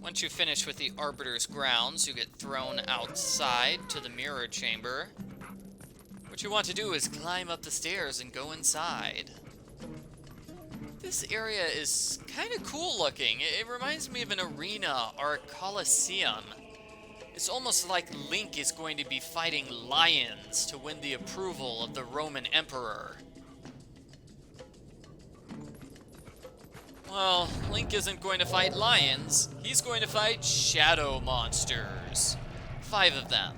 Once you finish with the Arbiter's grounds, you get thrown outside to the mirror chamber. What you want to do is climb up the stairs and go inside. This area is kind of cool looking. It reminds me of an arena or a coliseum. It's almost like Link is going to be fighting lions to win the approval of the Roman Emperor. Well, Link isn't going to fight lions. He's going to fight shadow monsters. 5 of them.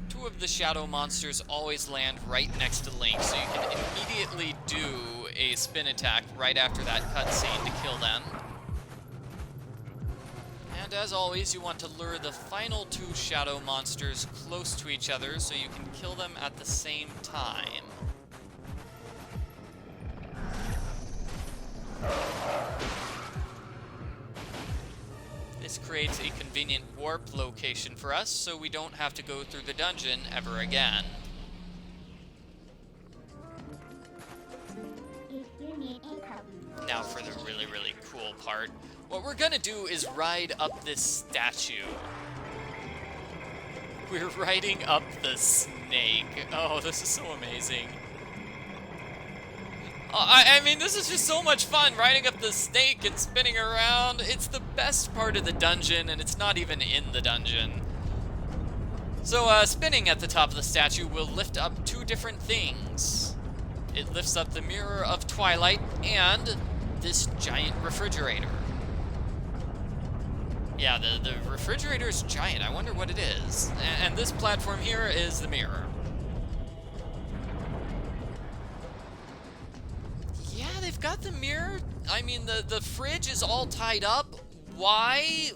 Two of the shadow monsters always land right next to Link, so you can immediately do a spin attack right after that cutscene to kill them. And as always, you want to lure the final 2 shadow monsters close to each other so you can kill them at the same time. This creates a convenient warp location for us, so we don't have to go through the dungeon ever again. Now for the really, really cool part. What we're gonna do is ride up this statue. We're riding up the snake. Oh, this is so amazing. I mean, this is just so much fun, riding up the snake and spinning around. It's the best part of the dungeon, and it's not even in the dungeon. So, spinning at the top of the statue will lift up 2 different things. It lifts up the Mirror of Twilight and this giant refrigerator. Yeah, the refrigerator is giant. I wonder what it is. And this platform here is the mirror. Yeah, they've got the mirror. I mean, the fridge is all tied up. Why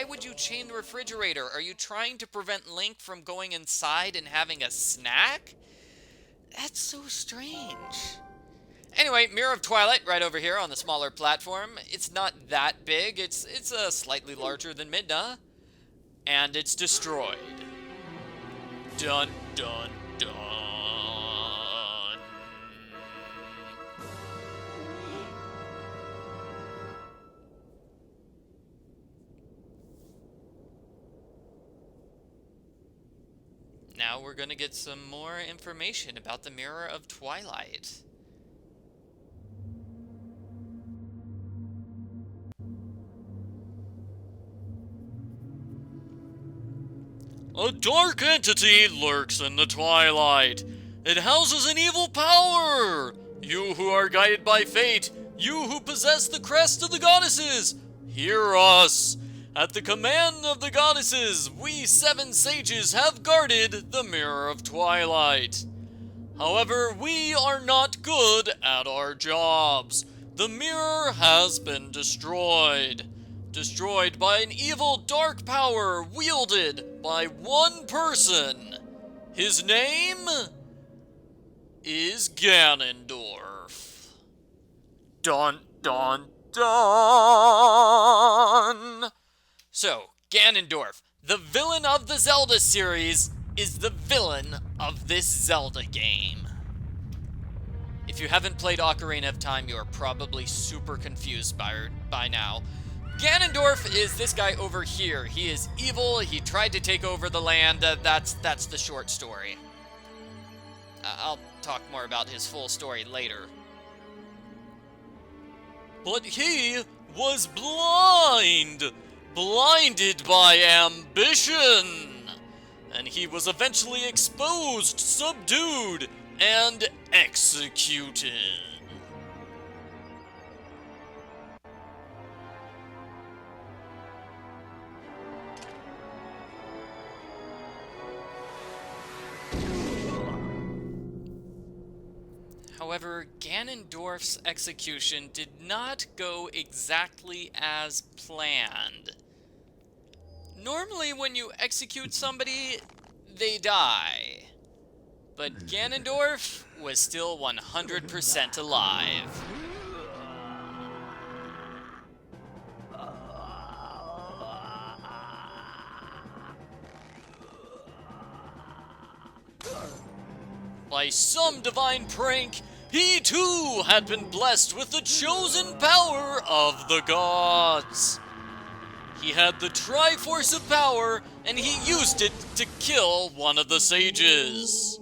would you chain the refrigerator? Are you trying to prevent Link from going inside and having a snack? That's so strange. Anyway, Mirror of Twilight right over here on the smaller platform. It's not that big. It's slightly larger than Midna. And it's destroyed. Dun, dun, dun. Now we're gonna get some more information about the Mirror of Twilight. A dark entity lurks in the twilight. It houses an evil power. You who are guided by fate, you who possess the crest of the goddesses, hear us. At the command of the goddesses, we 7 sages have guarded the Mirror of Twilight. However, we are not good at our jobs. The mirror has been destroyed. Destroyed by an evil dark power wielded by one person. His name is Ganondorf. Dun, dun, dun! So, Ganondorf, the villain of the Zelda series, is the villain of this Zelda game. If you haven't played Ocarina of Time, you are probably super confused by now. Ganondorf is this guy over here. He is evil. He tried to take over the land. That's the short story. I'll talk more about his full story later. But he was blinded by ambition. And he was eventually exposed, subdued, and executed. However, Ganondorf's execution did not go exactly as planned. Normally, when you execute somebody, they die. But Ganondorf was still 100% alive. By some divine prank, He too had been blessed with the chosen power of the gods. He had the Triforce of Power, and he used it to kill one of the sages.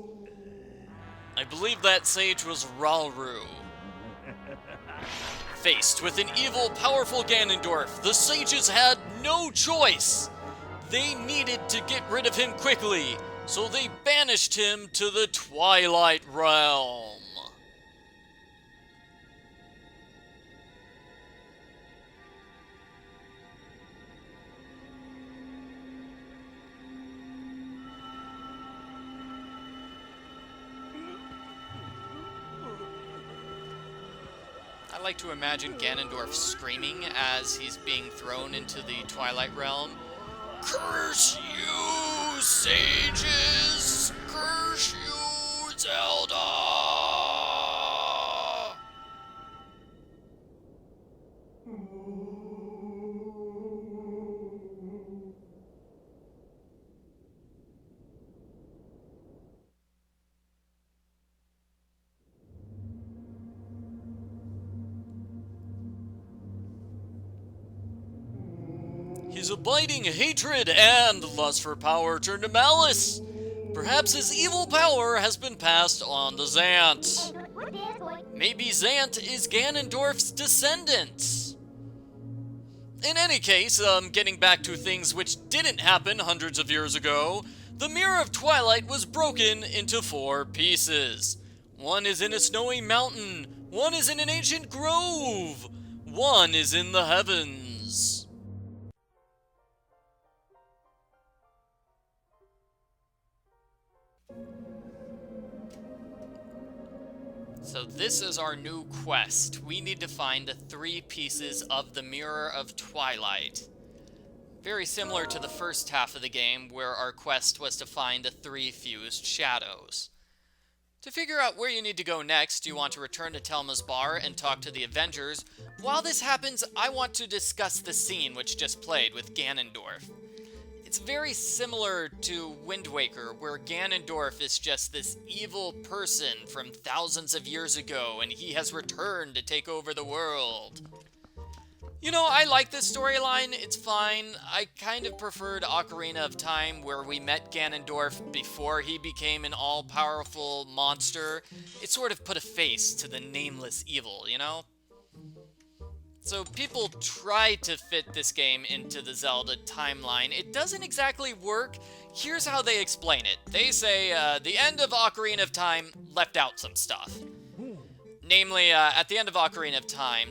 I believe that sage was Ralru. Faced with an evil, powerful Ganondorf, the sages had no choice. They needed to get rid of him quickly, so they banished him to the Twilight Realm. I like to imagine Ganondorf screaming as he's being thrown into the Twilight Realm. Curse you, sages! Curse you, Zelda! His abiding hatred and lust for power turned to malice. Perhaps his evil power has been passed on to Zant. Maybe Zant is Ganondorf's descendant. In any case, getting back to things which didn't happen hundreds of years ago, the Mirror of Twilight was broken into 4 pieces. One is in a snowy mountain, one is in an ancient grove, one is in the heavens. So this is our new quest. We need to find the 3 pieces of the Mirror of Twilight. Very similar to the first half of the game, where our quest was to find the 3 fused shadows. To figure out where you need to go next, you want to return to Telma's bar and talk to the Avengers. While this happens, I want to discuss the scene which just played with Ganondorf. It's very similar to Wind Waker, where Ganondorf is just this evil person from thousands of years ago, and he has returned to take over the world. You know, I like this storyline, it's fine. I kind of preferred Ocarina of Time, where we met Ganondorf before he became an all-powerful monster. It sort of put a face to the nameless evil, you know? So people try to fit this game into the Zelda timeline. It doesn't exactly work. Here's how they explain it. They say the end of Ocarina of Time left out some stuff. Namely, at the end of Ocarina of Time,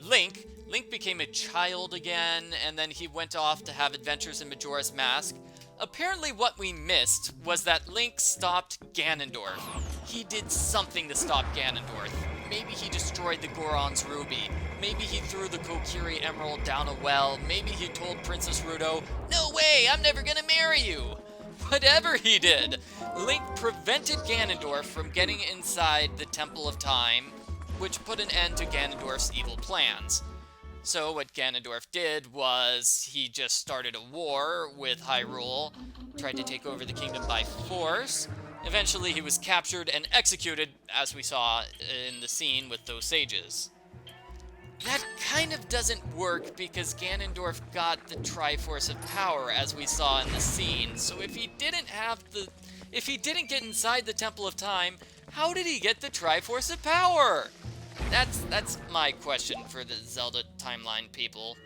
Link became a child again, and then he went off to have adventures in Majora's Mask. Apparently what we missed was that Link stopped Ganondorf. He did something to stop Ganondorf. Maybe he destroyed the Goron's Ruby. Maybe he threw the Kokiri Emerald down a well. Maybe he told Princess Ruto, "No way, I'm never gonna marry you." Whatever he did, Link prevented Ganondorf from getting inside the Temple of Time, which put an end to Ganondorf's evil plans. So what Ganondorf did was he just started a war with Hyrule, tried to take over the kingdom by force. Eventually he was captured and executed, as we saw in the scene with those sages. That kind of doesn't work because Ganondorf got the Triforce of Power, as we saw in the scene. So if he didn't get inside the Temple of Time, how did he get the Triforce of Power? That's my question for the Zelda timeline people.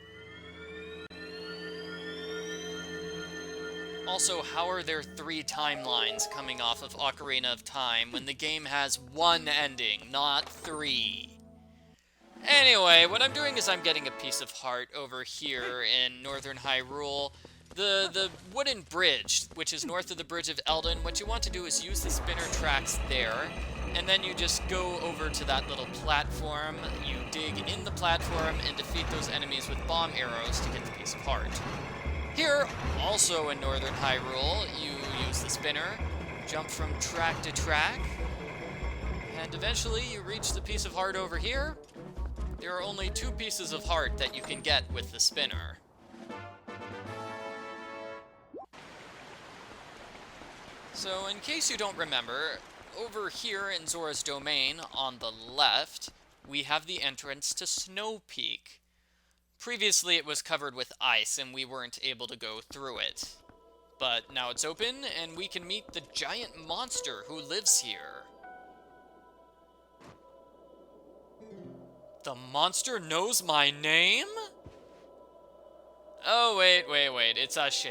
Also, how are there 3 timelines coming off of Ocarina of Time when the game has 1 ending, not 3? Anyway, what I'm doing is I'm getting a piece of heart over here in Northern Hyrule. The wooden bridge, which is north of the Bridge of Eldin, what you want to do is use the spinner tracks there, and then you just go over to that little platform, you dig in the platform, and defeat those enemies with bomb arrows to get the piece of heart. Here, also in Northern Hyrule, you use the spinner, jump from track to track, and eventually you reach the piece of heart over here. There are only 2 pieces of heart that you can get with the spinner. So, in case you don't remember, over here in Zora's domain, on the left, we have the entrance to Snowpeak. Previously it was covered with ice and we weren't able to go through it. But now it's open and we can meet the giant monster who lives here. The monster knows my name? Oh, wait, it's Ashe.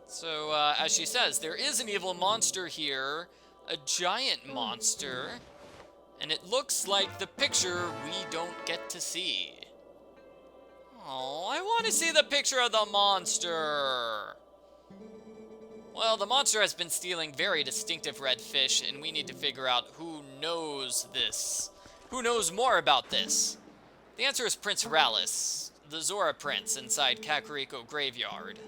So, as she says, there is an evil monster here, a giant monster, and it looks like the picture we don't get to see. Oh, I want to see the picture of the monster! Well, the monster has been stealing very distinctive red fish, and we need to figure out who knows this. Who knows more about this? The answer is Prince Rallis, the Zora Prince inside Kakariko Graveyard.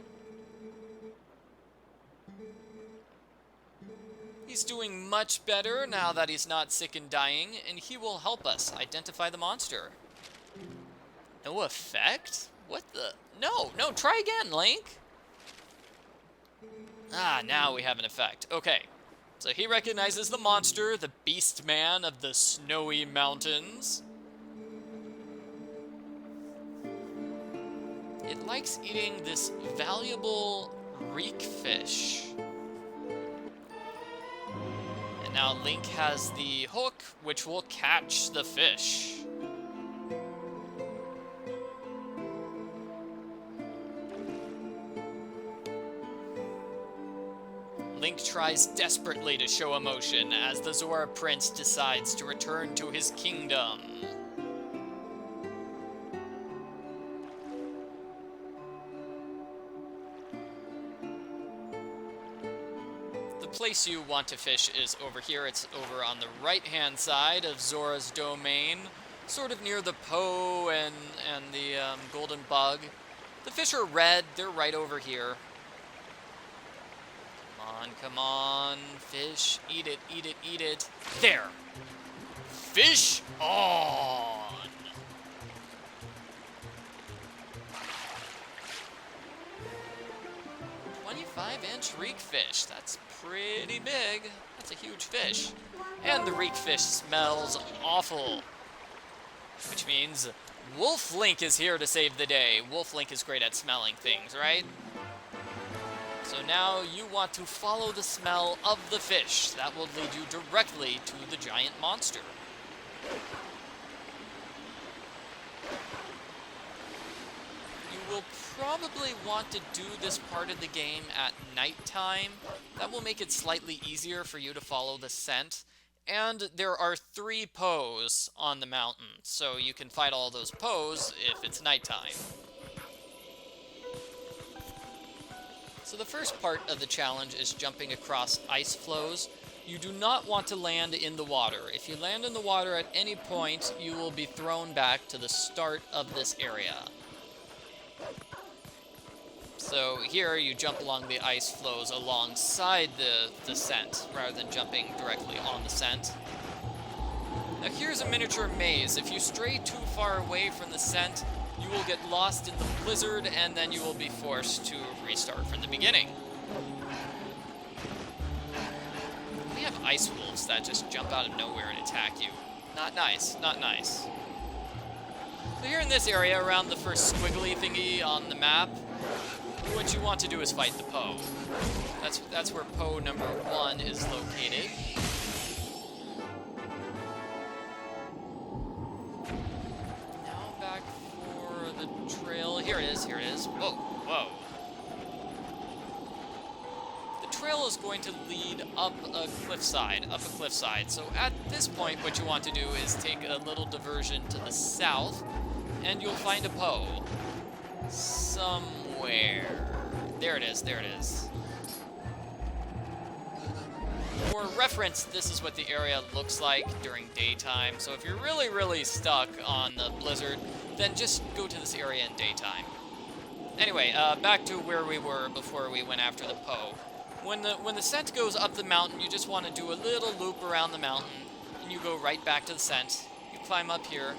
He's doing much better now that he's not sick and dying, and he will help us identify the monster. No effect? What the? No, try again, Link! Ah, now we have an effect. Okay, so he recognizes the monster, the beast man of the snowy mountains. It likes eating this valuable reekfish. And now Link has the hook, which will catch the fish. Link tries desperately to show emotion as the Zora Prince decides to return to his kingdom. The place you want to fish is over here. It's over on the right-hand side of Zora's domain, sort of near the Po and the golden bug. The fish are red. They're right over here. Come on, fish. Eat it, eat it, eat it. There. Fish on. 25-inch reekfish. That's pretty big. That's a huge fish. And the reekfish smells awful. Which means Wolf Link is here to save the day. Wolf Link is great at smelling things, right? So now you want to follow the smell of the fish. That will lead you directly to the giant monster. You will probably want to do this part of the game at nighttime. That will make it slightly easier for you to follow the scent. And there are 3 Poes on the mountain, so you can fight all those Poes if it's nighttime. So the first part of the challenge is jumping across ice floes. You do not want to land in the water. If you land in the water at any point, you will be thrown back to the start of this area. So here you jump along the ice floes alongside the descent rather than jumping directly on the scent. Now here's a miniature maze. If you stray too far away from the scent, you will get lost in the blizzard, and then you will be forced to restart from the beginning. We have ice wolves that just jump out of nowhere and attack you. Not nice, not nice. So here in this area, around the first squiggly thingy on the map, what you want to do is fight the Po. That's where Po number 1 is located. Trail. Here it is. Whoa, whoa. The trail is going to lead up a cliffside. So at this point, what you want to do is take a little diversion to the south, and you'll find a Po. Somewhere. There it is. For reference, this is what the area looks like during daytime. So if you're really, really stuck on the blizzard, then just go to this area in daytime. Anyway, back to where we were before we went after the Po. When the scent goes up the mountain, you just want to do a little loop around the mountain, and you go right back to the scent. You climb up here.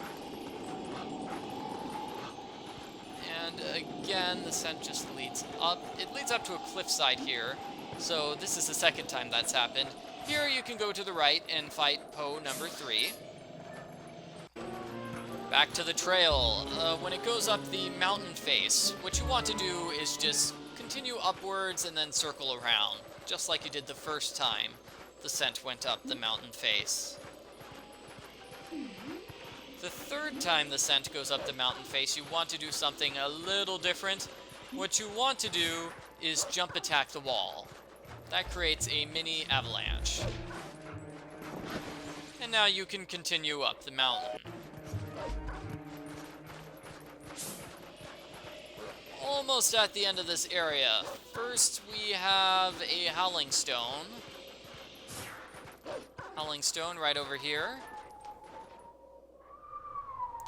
And again, the scent just leads up. It leads up to a cliffside here. So this is the second time that's happened. Here you can go to the right and fight Poe number 3. Back to the trail. When it goes up the mountain face, what you want to do is just continue upwards and then circle around, just like you did the first time the scent went up the mountain face. The third time the scent goes up the mountain face, you want to do something a little different. What you want to do is jump attack the wall. That creates a mini avalanche. And now you can continue up the mountain. We're almost at the end of this area. First we have a Howling Stone. Howling Stone right over here.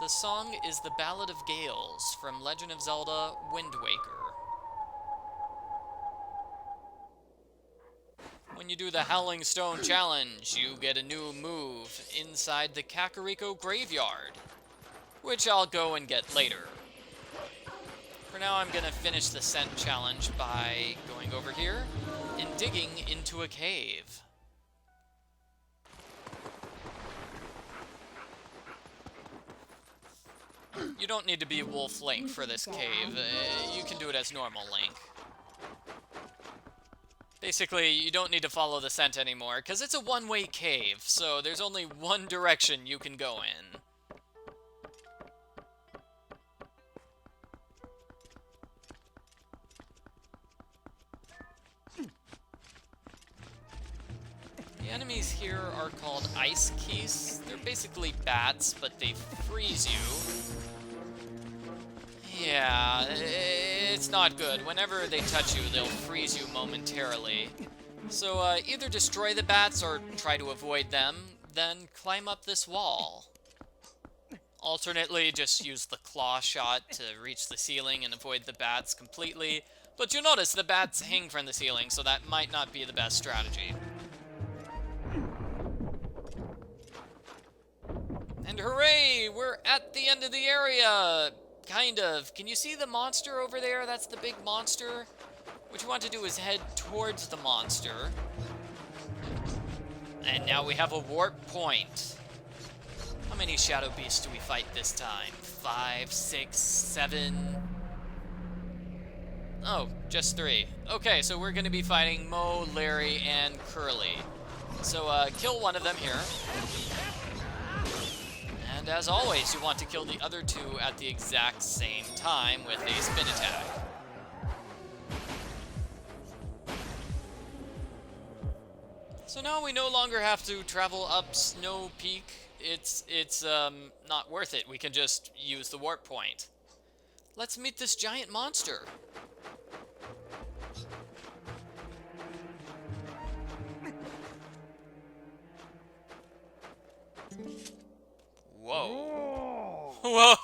The song is The Ballad of Gales from Legend of Zelda: Wind Waker. When you do the Howling Stone challenge, you get a new move inside the Kakariko Graveyard, which I'll go and get later. For now, I'm gonna finish the scent challenge by going over here and digging into a cave. You don't need to be Wolf Link for this cave. You can do it as normal Link. Basically, you don't need to follow the scent anymore, because it's a one-way cave, so there's only one direction you can go in. The enemies here are called Ice Keys. They're basically bats, but they freeze you. Yeah, it's not good. Whenever they touch you, they'll freeze you momentarily. So either destroy the bats or try to avoid them, then climb up this wall. Alternately, just use the claw shot to reach the ceiling and avoid the bats completely. But you'll notice the bats hang from the ceiling, so that might not be the best strategy. And hooray! We're at the end of the area! Kind of. Can you see the monster over there? That's the big monster. What you want to do is head towards the monster. And now we have a warp point. How many shadow beasts do we fight this time? 5, 6, 7... Oh, just 3. Okay, so we're going to be fighting Mo, Larry, and Curly. So, kill one of them here. And as always, you want to kill the other 2 at the exact same time with a spin attack. So now we no longer have to travel up Snow Peak. It's not worth it. We can just use the warp point. Let's meet this giant monster. Whoa. Whoa!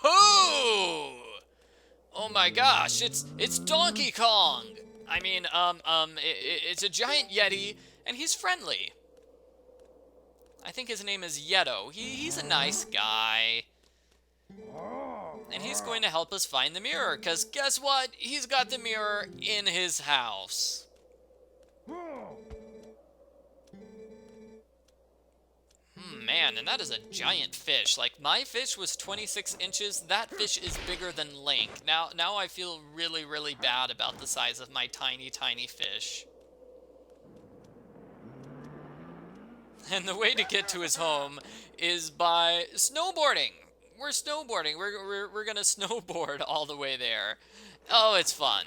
Oh my gosh, it's Donkey Kong! I mean, it's a giant Yeti, and he's friendly. I think his name is Yeto. He's a nice guy. And he's going to help us find the mirror, because guess what? He's got the mirror in his house. Man, and that is a giant fish. Like, my fish was 26 inches. That fish is bigger than Link. Now I feel really, really bad about the size of my tiny, tiny fish. And the way to get to his home is by snowboarding. We're snowboarding. We're gonna snowboard all the way there. Oh, it's fun.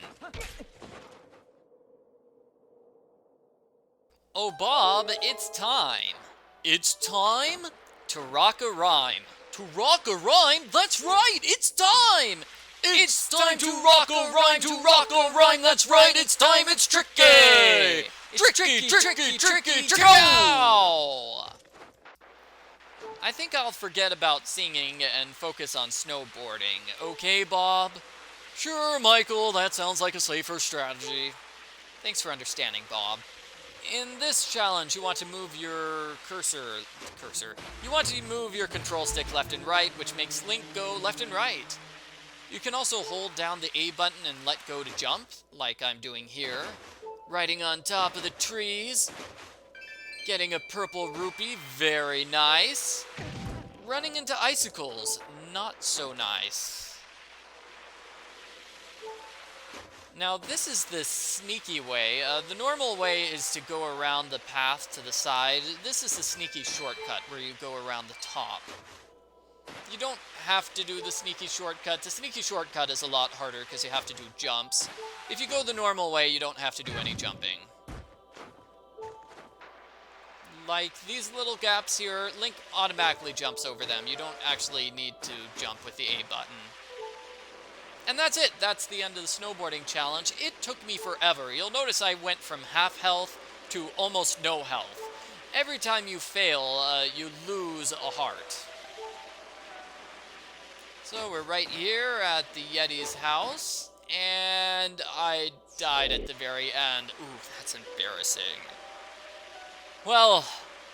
Oh, Bob, it's time. It's time to rock a rhyme. To rock a rhyme? That's right, it's time! It's time to rock a rhyme, to rock a rhyme, that's right, it's time, it's tricky! It's tricky! Ow! I think I'll forget about singing and focus on snowboarding. Okay, Bob? Sure, Michael, that sounds like a safer strategy. Thanks for understanding, Bob. In this challenge, you want to move your cursor. You want to move your control stick left and right, which makes Link go left and right. You can also hold down the A button and let go to jump, like I'm doing here. Riding on top of the trees. Getting a purple rupee, very nice. Running into icicles, not so nice. Now this is the sneaky way. The normal way is to go around the path to the side. This is the sneaky shortcut where you go around the top. You don't have to do the sneaky shortcut. The sneaky shortcut is a lot harder because you have to do jumps. If you go the normal way, you don't have to do any jumping. Like these little gaps here, Link automatically jumps over them. You don't actually need to jump with the A button. And that's it. That's the end of the snowboarding challenge. It took me forever. You'll notice I went from half health to almost no health. Every time you fail, you lose a heart. So we're right here at the Yetis House, and I died at the very end. Ooh, that's embarrassing. Well,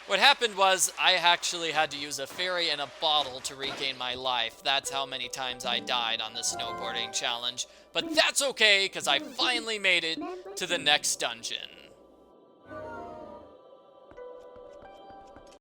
what happened was I actually had to use a fairy and a bottle to regain my life. That's how many times I died on the snowboarding challenge. But that's okay, because I finally made it to the next dungeon.